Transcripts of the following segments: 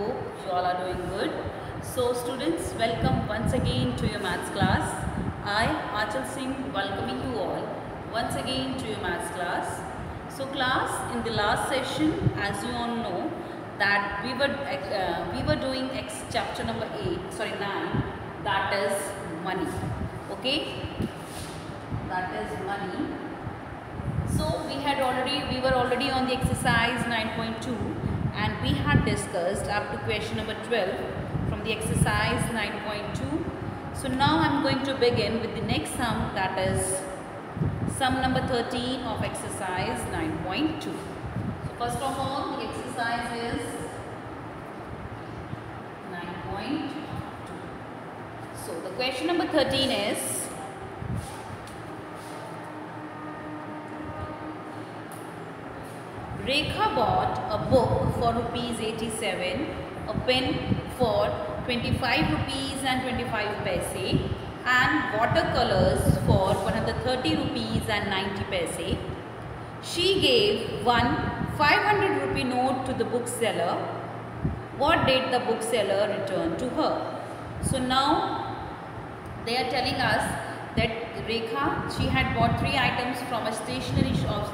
hope you all are doing good. So students, welcome once again to your maths class. I, Achal Singh, welcoming you all once again to your maths class. So class, in the last session, as you all know, that we were doing chapter number 9, that is money. Okay, that is money. So we were already on the exercise 9.2 and we had discussed up to question number 12 from the exercise 9.2. So now I am going to begin with the next sum, that is sum number 13 of exercise 9.2. So first of all, the exercise is 9.2. So the question number 13 is, Rekha bought a book for rupees 87, a pen for 25 rupees and 25 paise, and watercolors for 130 rupees and 90 paise. She gave one 500 rupee note to the bookseller. What did the bookseller return to her? So now they are telling us that Rekha, she had bought 3 items from a stationery shop.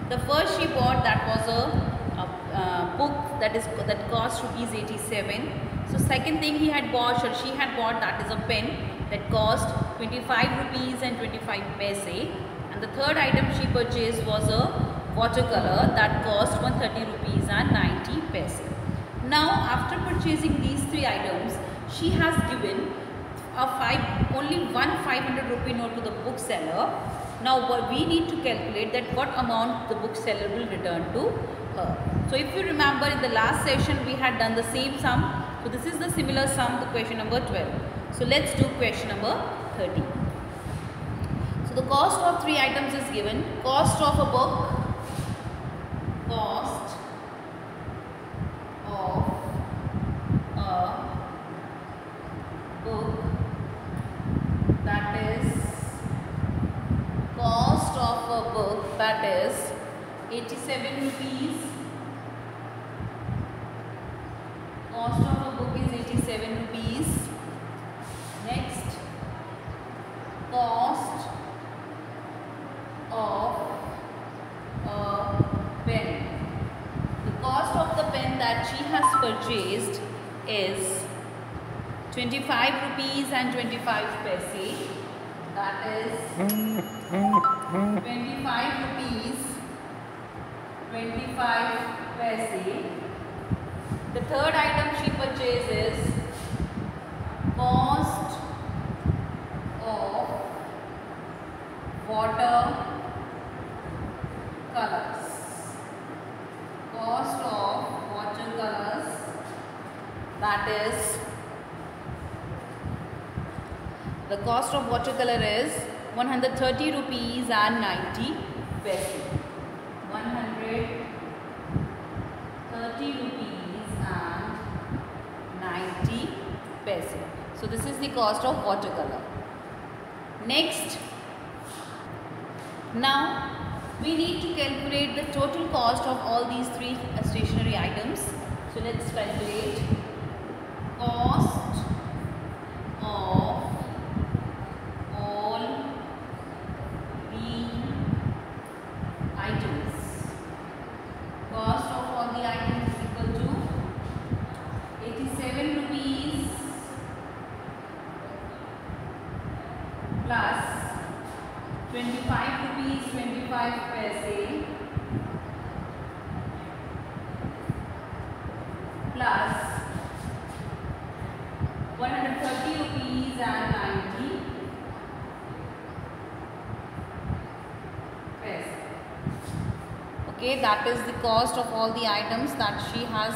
The first she bought, that was a book that cost rupees 87. So second thing she had bought, that is a pen that cost 25 rupees and 25 paise. And the third item she purchased was a watercolor that cost 130 rupees and 90 paise. Now after purchasing these 3 items, she has given only one 500 rupee note to the bookseller. Now we need to calculate that what amount the bookseller will return to her. So if you remember, in the last session we had done the same sum. So this is the similar sum to question number 12. So let's do question number 13. So the cost of 3 items is given. Cost of a book, cost of a book, that is cost of a book, that is 87 rupees. Cost of a book is 87 rupees. Next, cost of a pen. The cost of the pen that she has purchased is 25 rupees and 25 paise. That is 25 rupees, 25 paise. The third item she purchases, cost of water colors. Cost of watercolors, that is, the cost of watercolor is 130 rupees and 90 paise. 130 rupees and 90 paise. So this is the cost of watercolor. Next, now we need to calculate the total cost of all these 3 stationery items. So let's calculate cost of all the items. Cost of all the items is equal to 87 rupees plus 25 rupees 25 paise plus 130 rupees and 90 paise. Okay, that is the cost of all the items that she has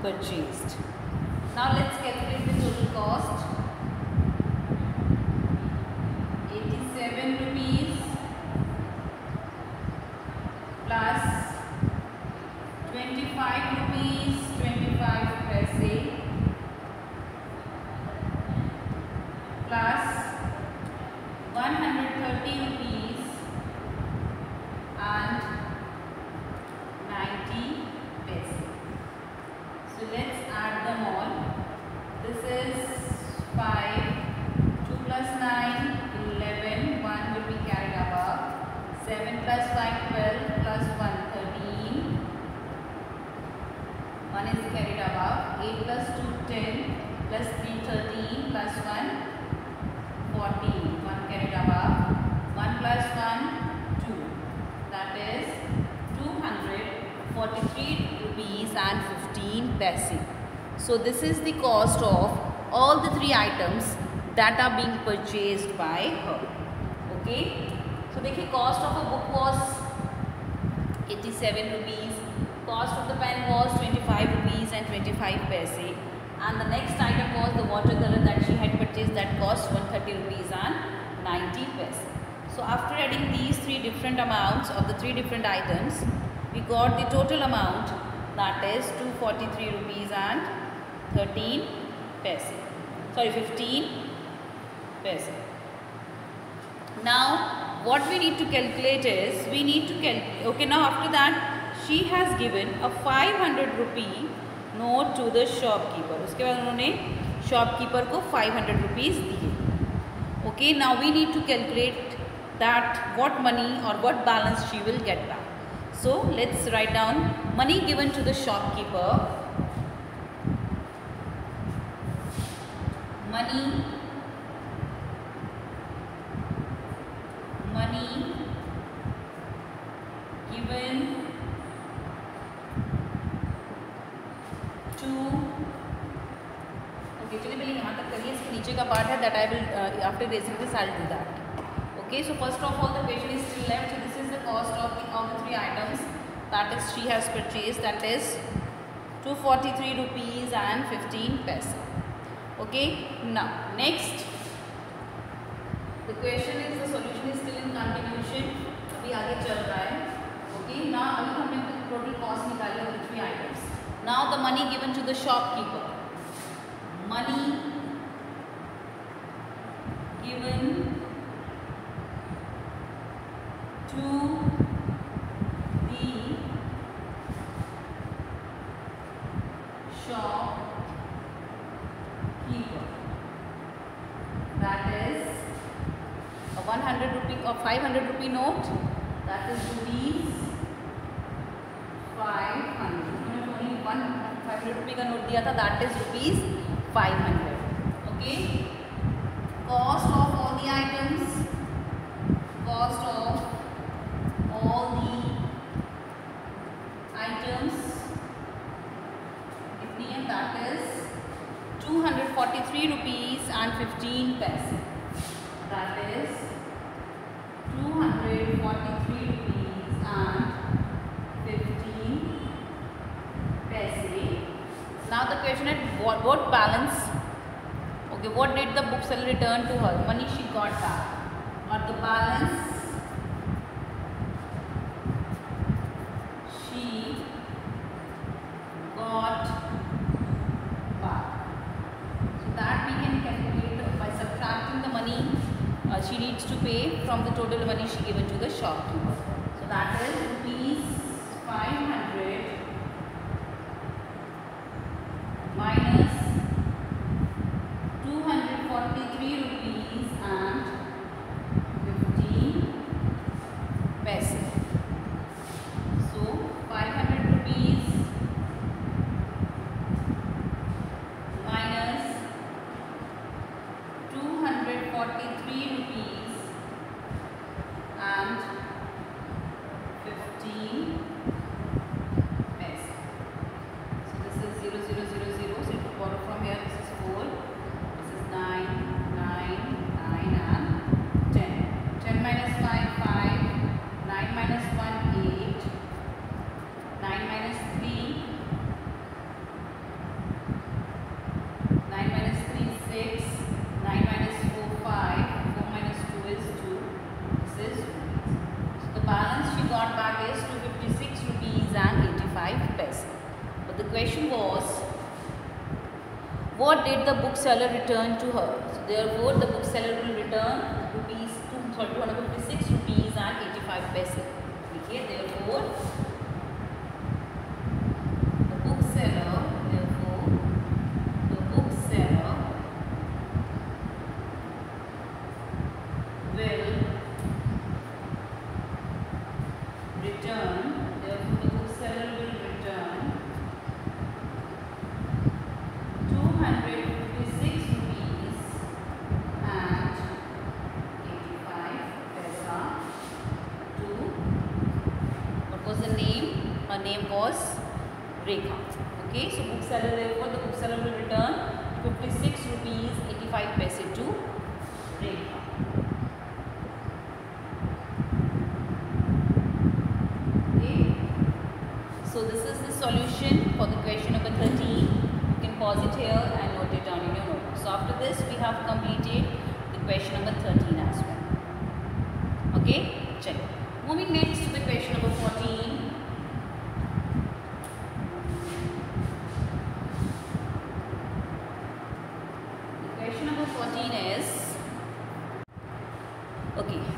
purchased. Now let's calculate the total cost. 87 rupees plus 25 rupees 25 paise plus 130 rupees and 90 paise. So 7 plus 5, 12 plus 1, 13. 1 is carried above. 8 plus 2, 10 plus 3, 13 plus 1, 14. 1 carried above. 1 plus 1, 2. That is 243 rupees and 15 paise. So this is the cost of all the 3 items that are being purchased by her. Okay. So देखिए cost of a book was 87 rupees. Cost of the pen was 25 rupees and 25 paise. And the next item was the watercolor that she had purchased, that cost 130 rupees and 90 paise. So after adding these 3 different amounts of the 3 different items, we got the total amount, that is 243 rupees and 13 paise. Sorry, 15 paise. Now what we need to calculate is, we need to calculate, okay, now after that she has given a 500 rupee note to the shopkeeper. उसके बाद उन्होंने shopkeeper को 500 rupees दिए. Okay, now we need to calculate that what money or what balance she will get back. So let's write down money given to the shopkeeper. Money given to, okay, चलिए पहले यहाँ तक करिए, इसके नीचे का पार्ट है that I will after raising this I'll do that. Okay, so first of all the question is still left. So this is the cost of the 3 items that is she has purchased, that is 243 rupees and 15 paise. Okay, now next the question is, the solution is still in continuation, अभी आगे चल रहा है. Okay, now अभी हमने total cost निकाली of the 3 items. Now the money given to the shopkeeper. Money given to the shopkeeper, that is a 100 rupee or 500 rupee note, that is rupees 500. only one 500 rupee का note दिया था, that is rupees 500. Okay, cost of all the items, cost of all the items कितनी है, that is 243 rupees and 15 paise. That is 243 rupees and 15 paise. Now the question is what balance, okay, what did the bookseller return to her? Money she got back, or the balance she got back. So that we can calculate by subtracting the money she needs to pay from the total money she given to the shopkeeper. So that is rupees 500 minus 243 rupees and 15 paise. So 500 rupees minus 243 rupees and 15 paise. So this is 0, 0, 0, 0. So to borrow from here, this is 4. This is 9, 9, 9 and 10. 10 minus 5, 5. 9 minus 1, 8. 9 minus 3. 9 minus 3, 6. 9 minus 4, 5. 4 minus 2 is 2. This is rupees. So the balance she got back is 256 rupees and 85 paise. But the question was, what did the bookseller return to her? So therefore the bookseller will return rupees 256 rupees and 85 paise. Okay, therefore the bookseller will was Rekha. Okay, so bookseller, therefore the bookseller will return 56 rupees 85 paise to Rekha. Okay, so this is the solution for the question number 13. You can pause it here and note it down in your note. So after this we have completed the question number 13 as well. Okay, chalo. Moving next to the question number 14.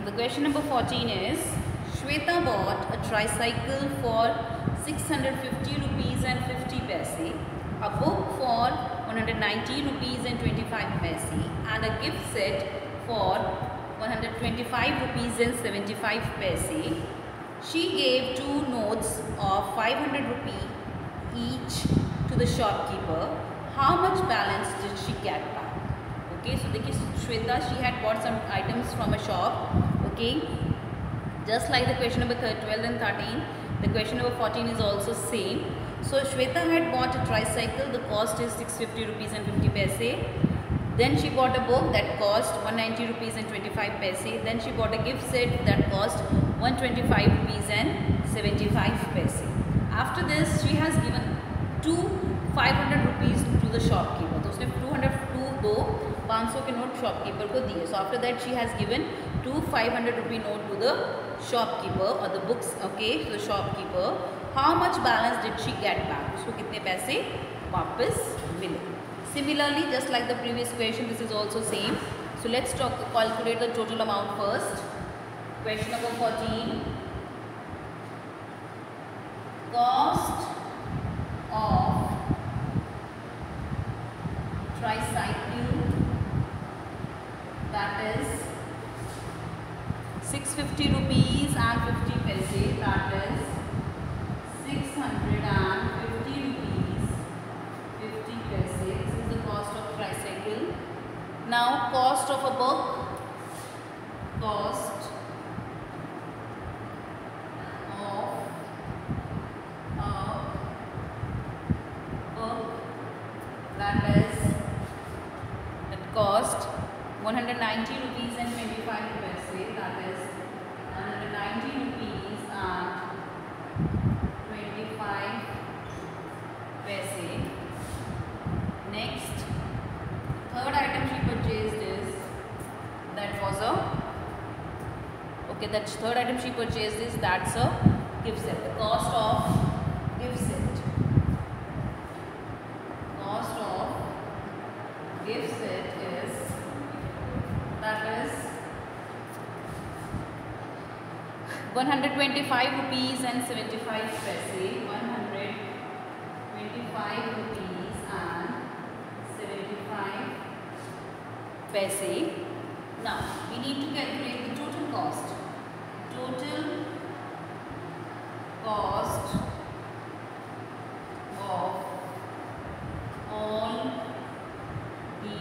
The question number 14 is Shweta bought a tricycle for 650 rupees and 50 paise, a book for 190 rupees and 25 paise, and a gift set for 125 rupees and 75 paise. She gave 2 notes of 500 rupees each to the shopkeeper. How much balance did she get back? Okay, so देखिए Shweta, she had bought some items from a shop. Okay, just like the question number 12 and 13, the question number 14 is also same. So Shweta had bought a tricycle. The cost is 650 rupees and 50 paise. Then she bought a book that cost 190 rupees and 25 paise. Then she bought a gift set that cost 125 rupees and 75 paise. After this, she has given 2 500 rupees to the shopkeeper. तो उसने 2 500 के note shopkeeper को दिए. So after that she has given 2 500 rupee note to the shopkeeper or the books, okay, to the shopkeeper. How much balance did she get back? उसको कितने पैसे वापस मिले? Similarly, just like the previous question, this is also same. So let's calculate the total amount first. Question number 14. Cost of tricycle, that is 650 rupees and 50 paise, that is 650 rupees 50 paise. This is the cost of tricycle. Now cost of a book, cost of a book, that is cost 190 rupees and 25 paise, that is 190 rupees and 25 paise. Next, third item she purchased is, that was a, okay, that third item she purchased is, that's a gift set. The cost of gift set, cost of gift set is, that is 125 rupees and 75 paise, 125 rupees and 75 paise. Now we need to calculate the total cost. Total cost of all the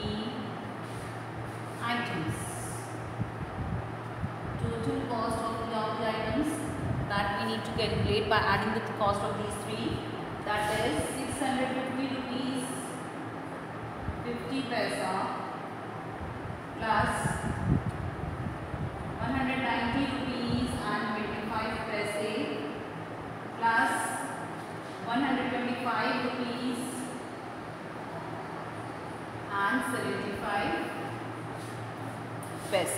items. Total cost of all the items that we need to calculate by adding the cost of these 3. That is 650 rupees 50 paise plus 190 rupees and 25 paise plus 125 rupees and 75 paise.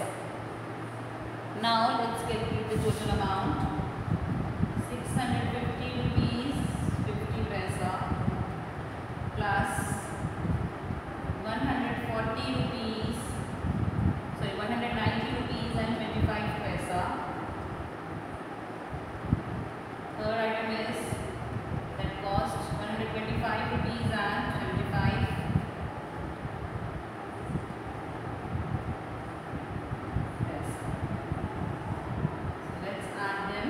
Now let's calculate the total amount. 650 rupees 50 paise plus 190 rupees and 25 paise. Third item is that cost 125 rupees and 75 paise. So let's add them.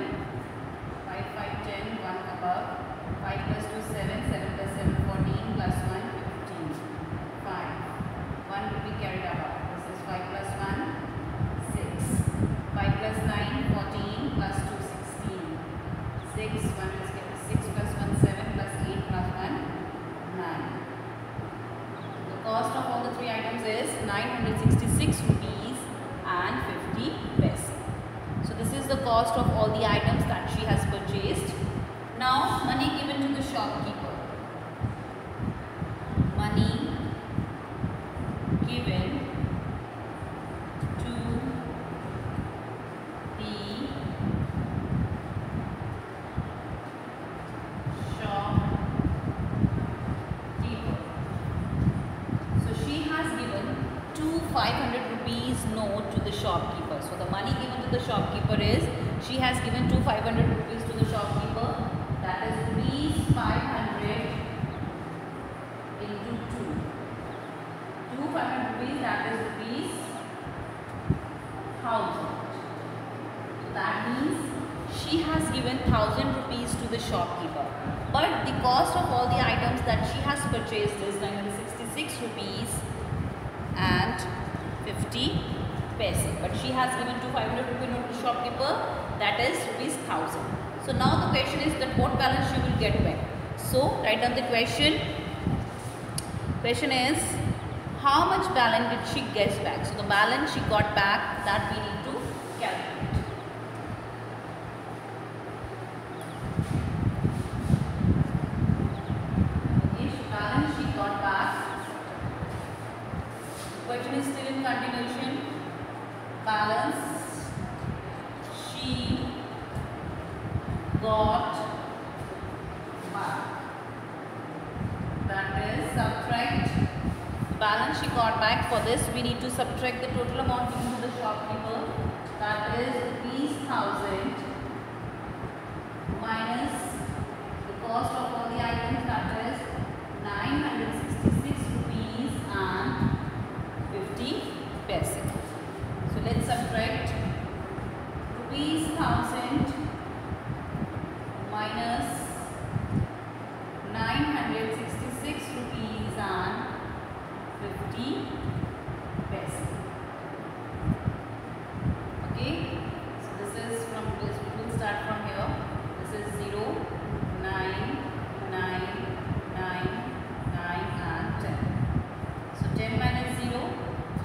cost of all the items that she has purchased. Now money given to the shopkeeper. Money given to the shopkeeper. So she has given two 500 rupees note to the shopkeeper. So the money given to the shopkeeper is, she has given two 500 rupees to the shopkeeper. That is rupees 500 into 2. Two 500 rupees, that is rupees 1000. So that means she has given 1000 rupees to the shopkeeper. But the cost of all the items that she has purchased is 966 rupees and 50 paise. But she has given two 500 rupee note to the shopkeeper, that is rupees 1000. So now the question is that what balance she will get back. So write down the question. Question is, how much balance did she get back? So the balance she got back, that we need to calculate. Okay, so balance she got back. The question is still in continuation. Balance she got back. That is, subtract the balance she got back. For this we need to subtract the total amount given to the shopkeeper, that is rupees 1000 minus the cost of all the items, that is 966 rupees and 50 paise. So let's subtract rupees 1000 minus 966 rupees and 50 paise. Okay, so this is from this, we will start from here. This is 0, 9, 9, 9, 9 and 10. So 10 minus 0,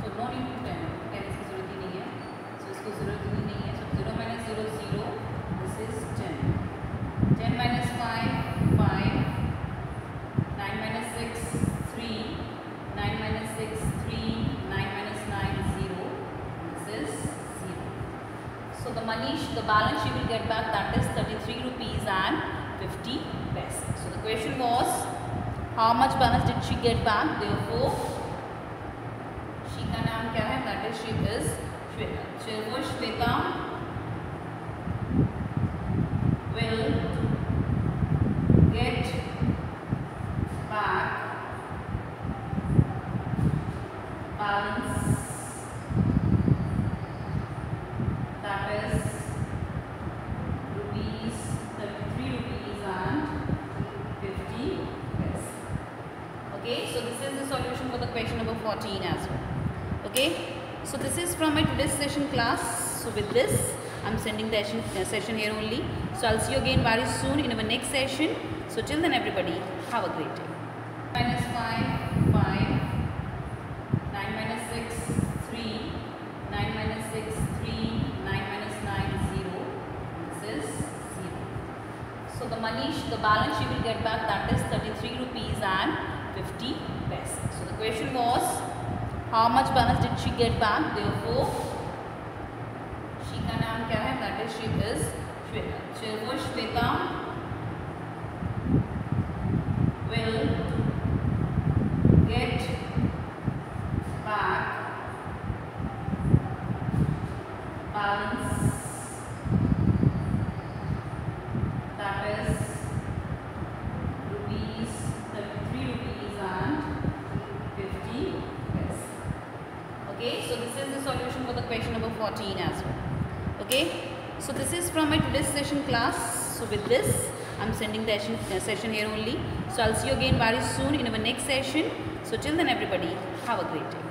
so no need to 10, इसकी जरूरत ही नहीं है, so इसको जरूरत ही नहीं है. So 0 minus 0, 0, this is 10. 10 minus 5, 5, 9 minus 6, 3, 9 minus 6, 3, 9 minus 9, 0, this is 0. So the money, the balance she will get back, that is 33 rupees and 50 paise. So the question was, how much balance did she get back? Therefore, she का नाम क्या है? That is, she is Shweta. Therefore, Shweta will get back balance, that is rupees 33 rupees and 50 paise. Okay, so this is the solution for the question number 14 as well. Okay, so this is from my today's session class. So with this I'm sending the session here only. So I'll see you again very soon in our next session. So till then everybody, have a great day. Minus 5, 5, 9 minus 6, 3, 9 minus 6, 3, 9 minus 9, 0. This is 0. So the money, the balance she will get back, that is 33 rupees and 50 paise. So the question was, how much balance did she get back? Therefore, she का नाम क्या है? That is, she is Shweta. Therefore, Shweta will get back balance, that is rupees 33 rupees and 50 paise. Okay, so this is the solution for the question number 14 as well. Okay, so this is from my today's session class. So with this I'm sending the session here only. So I'll see you again very soon in our next session. So till then everybody, have a great day.